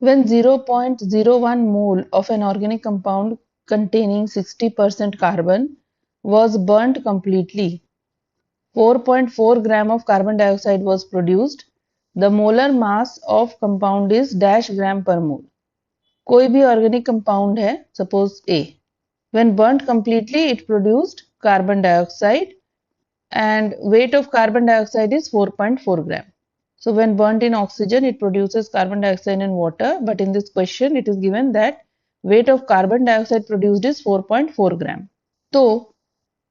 When 0.01 mole of an organic compound containing 60% carbon was burnt completely, 4.4 gram of carbon dioxide was produced. The molar mass of compound is dash gram per mole. कोई भी organic compound है, suppose A. When burnt completely, it produced carbon dioxide and weight of carbon dioxide is 4.4 gram. So when burnt in oxygen, it produces carbon dioxide and water. But in this question, it is given that weight of carbon dioxide produced is 4.4 gram. So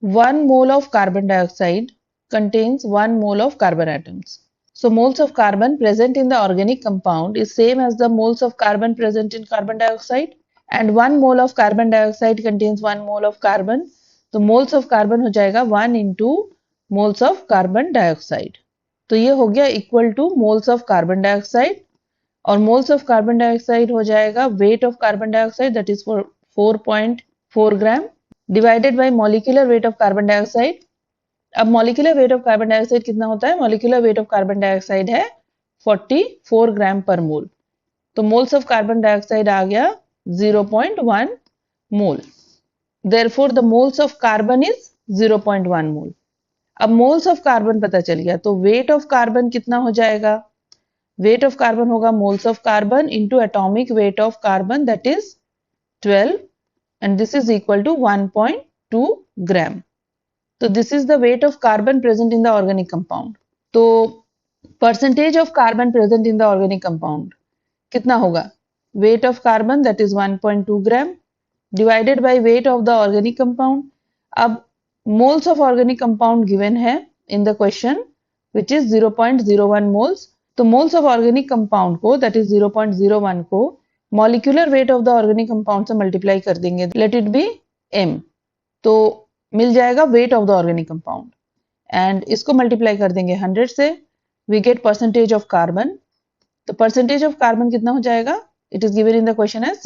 1 mole of carbon dioxide contains 1 mole of carbon atoms. So moles of carbon present in the organic compound is same as the moles of carbon present in carbon dioxide, and 1 mole of carbon dioxide contains 1 mole of carbon. So moles of carbon हो जाएगा 1 into moles of carbon dioxide. तो ये हो गया equal to moles of carbon dioxide, और moles of carbon dioxide हो जाएगा weight of carbon dioxide that is 4.4 gram divided by molecular weight of carbon dioxide. अब molecular weight of carbon dioxide कितना होता है? Molecular weight of carbon dioxide है 44 gram per mole. तो moles of carbon dioxide आ गया 0.1 mole. Therefore the moles of carbon is 0.1 mole. अब moles of carbon पता चल गया, तो वेट ऑफ कार्बन कितना हो जाएगा? वेट ऑफ कार्बन होगा moles of carbon into atomic weight of carbon that is 12 and this is equal to 1.2 gram. So this is the weight of carbon present in the organic compound. तो percentage of carbon present in the organic compound कितना होगा? Weight of carbon that is 1.2 gram divided by weight of the organic compound. अब moles of organic compound given है in the question which is 0.01 moles. तो moles of organic compound को that is 0.01 को molecular weight of the organic compound से multiply कर देंगे, let it be m. तो मिल जाएगा weight of the organic compound and इसको multiply कर देंगे 100 से, we get percentage of carbon. तो percentage of carbon कितना हो जाएगा? It is given in the question as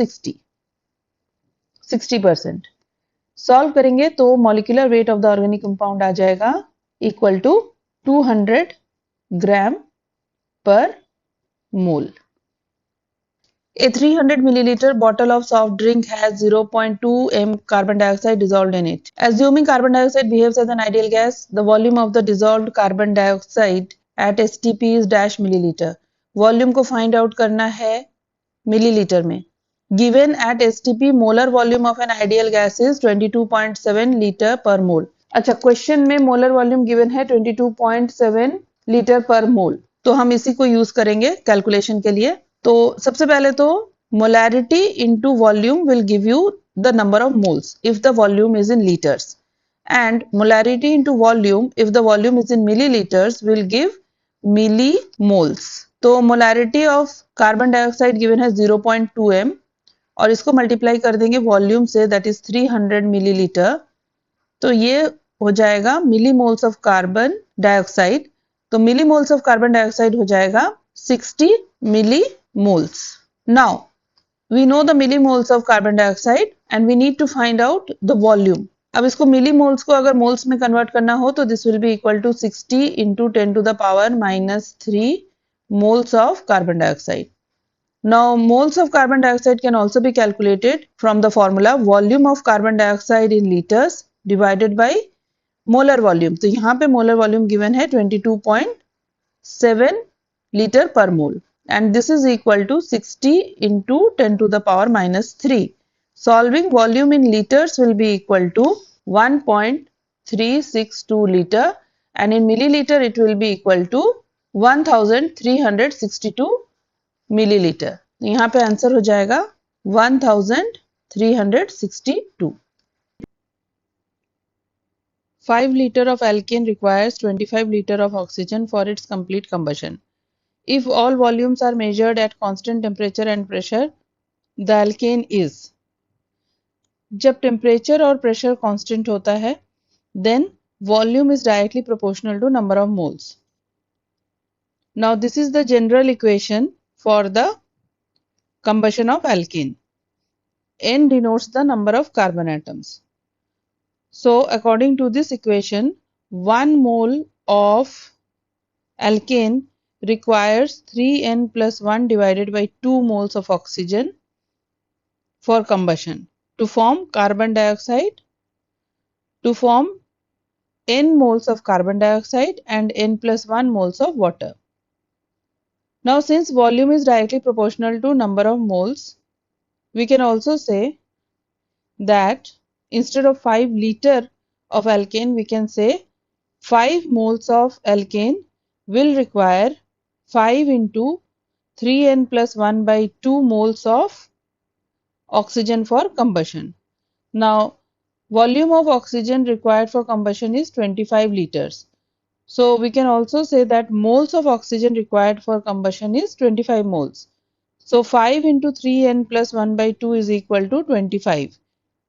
60%. Solve करेंगे तो molecular weight of the organic compound आ जाएगा equal to 200 gram per mole. A 300 milliliter bottle of soft drink has 0.2 m carbon dioxide dissolved in it. Assuming carbon dioxide behaves as an ideal gas, the volume of the dissolved carbon dioxide at STP is dash milliliter. Volume को find out करना है milliliter में. Given at STP, molar volume of an ideal gas is 22.7 liter per mole. अच्छा, question में molar volume given है 22.7 litre पर mole, तो हम इसी को यूज करेंगे कैलकुलेशन के लिए. तो सबसे पहले तो molarity into volume will give you the number of moles if the volume is in litres, and molarity into volume if the volume is in millilitres will give milli moles. तो molarity of carbon dioxide given है 0.2 m और इसको multiply कर देंगे volume say that is 300 millilitre. तो ये हो जाएगा मिली मोल्स ऑफ कार्बन डाइऑक्साइड. तो मिली मोल्स ऑफ कार्बन डाइऑक्साइड हो जाएगा 60 मिली moles. Now we know the millimoles of carbon dioxide and we need to find out the volume. अब इसको millimoles को अगर moles में convert करना हो तो this will be equal to 60 into 10 to the power minus 3 moles of carbon dioxide. Now moles of carbon dioxide can also be calculated from the formula volume of carbon dioxide in liters divided by molar volume. तो यहाँ पे molar volume given है 22.7 liter per mole. And this is equal to 60 into 10 to the power minus 3. Solving volume in liters will be equal to 1.362 liter and in milliliter it will be equal to 1362 milliliter. यहाँ पे answer हो जाएगा 1362. 5 liter of alkane requires 25 liter of oxygen for its complete combustion. If all volumes are measured at constant temperature and pressure, the alkane is. जब temperature और pressure constant होता है, then volume is directly proportional to number of moles. Now this is the general equation for the combustion of alkane. N denotes the number of carbon atoms. So according to this equation, 1 mole of alkane requires 3n plus 1 divided by 2 moles of oxygen for combustion to form carbon dioxide, to form n moles of carbon dioxide and n plus 1 moles of water. Now, since volume is directly proportional to number of moles, we can also say that instead of 5 liter of alkane, we can say 5 moles of alkane will require 5 into 3n plus 1 by 2 moles of oxygen for combustion. Now, volume of oxygen required for combustion is 25 liters. So, we can also say that moles of oxygen required for combustion is 25 moles. So, 5 into 3n plus 1 by 2 is equal to 25.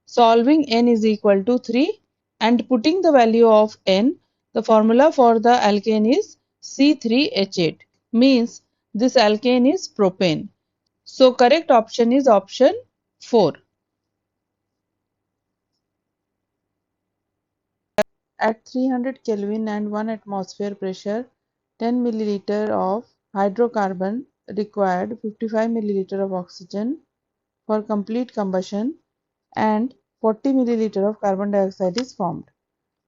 Solving n is equal to 3 and putting the value of n, the formula for the alkane is C3H8, means this alkane is propane. So, correct option is option 4. At 300 Kelvin and 1 atmosphere pressure, 10 milliliter of hydrocarbon required 55 milliliter of oxygen for complete combustion and 40 milliliter of carbon dioxide is formed.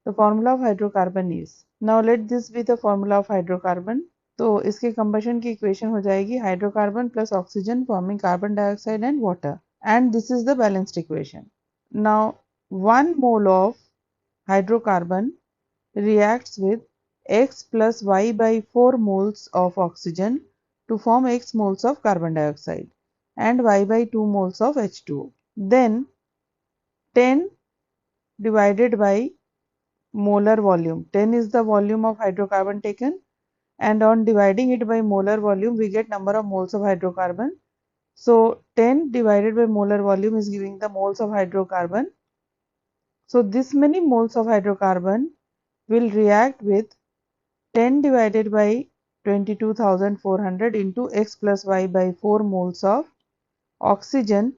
The formula of hydrocarbon is. Now let this be the formula of hydrocarbon. तो इसके combustion की equation हो जाएगी hydrocarbon plus oxygen forming carbon dioxide and water. And this is the balanced equation. Now 1 mole of hydrocarbon reacts with X plus Y by 4 moles of oxygen to form X moles of carbon dioxide and Y by 2 moles of H2O. Then 10 divided by molar volume. 10 is the volume of hydrocarbon taken, and on dividing it by molar volume we get number of moles of hydrocarbon. So 10 divided by molar volume is giving the moles of hydrocarbon. So this many moles of hydrocarbon will react with 10 divided by 22,400 into X plus Y by 4 moles of oxygen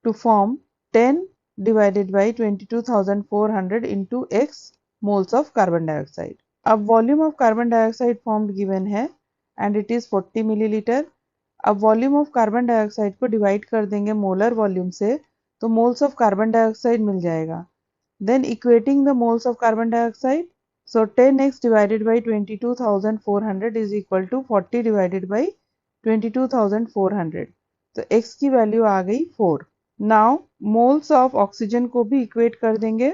to form 10 divided by 22,400 into X moles of carbon dioxide. अब volume of carbon dioxide formed given है and it is 40 milliliter. अब volume of carbon dioxide को divide कर देंगे molar volume से तो moles of carbon dioxide मिल जाएगा. Then equating the moles of carbon dioxide, so 10x divided by 22,400 is equal to 40 divided by 22,400. तो x की value आ गई 4. नाउ मोल्स ऑफ ऑक्सीजन को भी इक्वेट कर देंगे.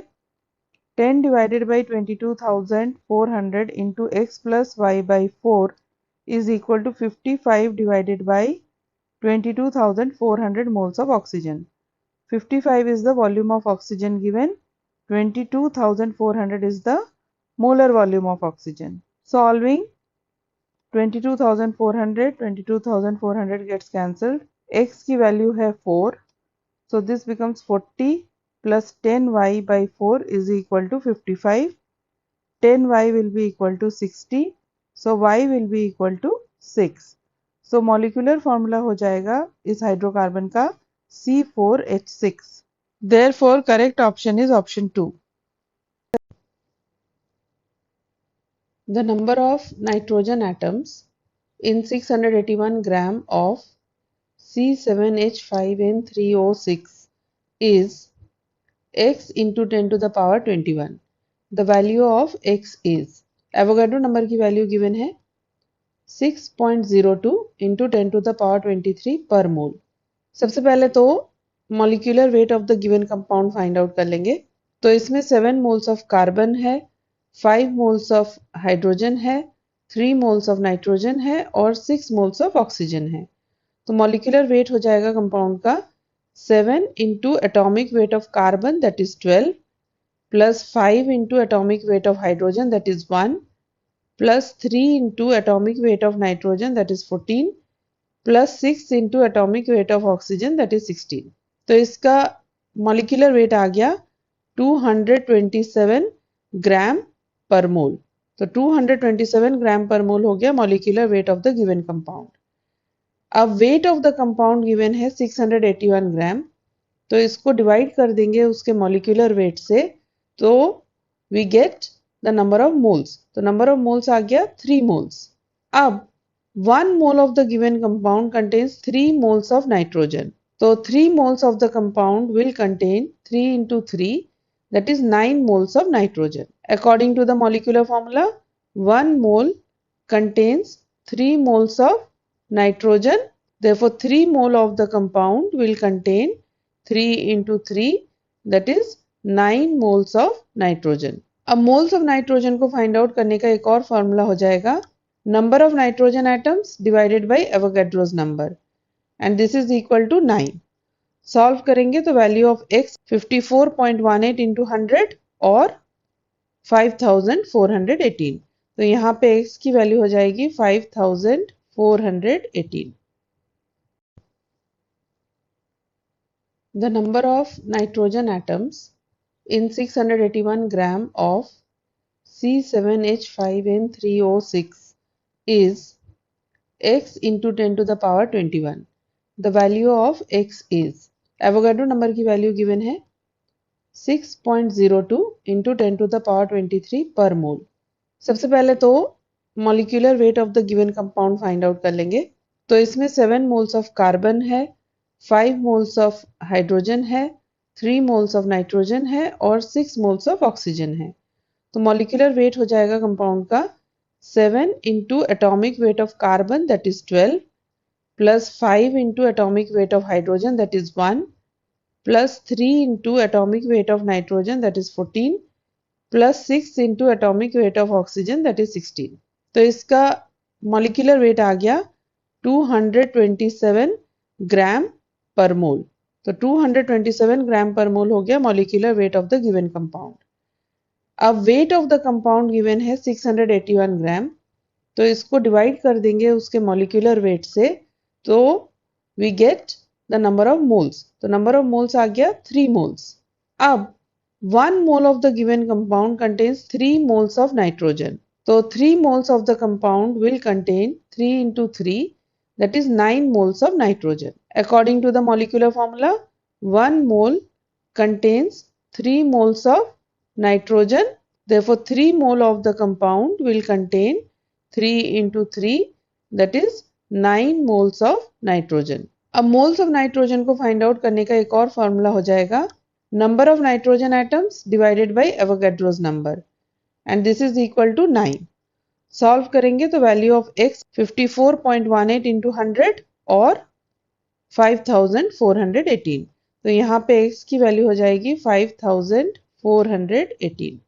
10 divided by 22,400 into x plus y by 4 is equal to 55 divided by 22,400 moles of oxygen. 55 is the volume of oxygen given. 22,400 is the molar volume of oxygen. Solving 22,400 gets cancelled. X की value है 4. So this becomes 40 plus 10y by 4 is equal to 55. 10y will be equal to 60. So y will be equal to 6. So molecular formula हो जाएगा इस hydrocarbon का C4H6. Therefore, correct option is option 2. The number of nitrogen atoms in 681 gram of C7H5N3O6 is x into 10 to the power 21. The value of x is, Avogadro number की value given है 6.02 into 10 to the power 23 per mole. सबसे पहले तो molecular weight of the given compound find out कर लेंगे. तो इसमें 7 moles of carbon है, 5 moles of hydrogen है, 3 moles of nitrogen है और 6 moles of oxygen है. तो molecular weight हो जाएगा compound का 7 into atomic weight of carbon that is 12 plus 5 into atomic weight of hydrogen that is 1 plus 3 into atomic weight of nitrogen that is 14 plus 6 into atomic weight of oxygen that is 16. तो इसका molecular weight आ गया 227 ग्राम per mole. तो 227 ग्राम per मोल हो गया molecular weight of the given compound. अब weight of the compound given है 681 ग्राम. तो इसको divide कर देंगे उसके molecular weight से तो we get the number of moles. तो number of moles आ गया 3 moles. अब 1 mole of the given compound contains 3 moles of nitrogen. So 3 moles of the compound will contain 3 into 3, that is 9 moles of nitrogen. According to the molecular formula, 1 mole contains 3 moles of nitrogen. Therefore, 3 mole of the compound will contain 3 into 3, that is 9 moles of nitrogen. अब moles of nitrogen को find out करने का एक और formula हो जाएगा number of nitrogen atoms divided by Avogadro's number, and this is equal to 9. Solve करेंगे तो value of x 54.18 into 100 और 5418. तो यहाँ पे x की वैल्यू हो जाएगी 5418. The number of nitrogen atoms in 681 gram of C7H5N3O6 is x into 10 to the power 21. The value of x is, Avogadro number की value given है 6.02 into 10 to the power 23 per mole. सबसे पहले तो molecular weight of the given compound find out कर लेंगे. तो इसमें 7 moles of carbon है, 5 moles of hydrogen है, 3 moles of nitrogen है और 6 moles of oxygen है. तो molecular weight हो जाएगा compound का 7 into atomic weight of carbon, that is 12, plus 5 into atomic weight of hydrogen, that is 1, plus 3 into atomic weight of nitrogen, that is 14, plus 6 into atomic weight of oxygen, that is 16. तो इसका molecular weight आ गया 227 ग्राम per mole. तो 227 ग्राम per mole हो गया molecular weight of the given compound. अब weight of the compound given है 681 ग्राम, तो इसको डिवाइड कर देंगे उसके molecular weight से, तो we get the number of moles. तो number of moles आ गया 3 moles. अब 1 mole of the given compound contains 3 moles of nitrogen. So 3 moles of the compound will contain 3 into 3, that is 9 moles of nitrogen. According to the molecular formula, 1 mole contains 3 moles of nitrogen. Therefore, 3 mole of the compound will contain 3 into 3, that is 9 moles of nitrogen. अब moles of nitrogen को find out करने का एक और formula हो जाएगा number of nitrogen atoms divided by Avogadro's number, and this is equal to 9. Solve करेंगे तो value of x 54.18 into 100 और 5418. तो यहाँ पे x की वैल्यू हो जाएगी 5418.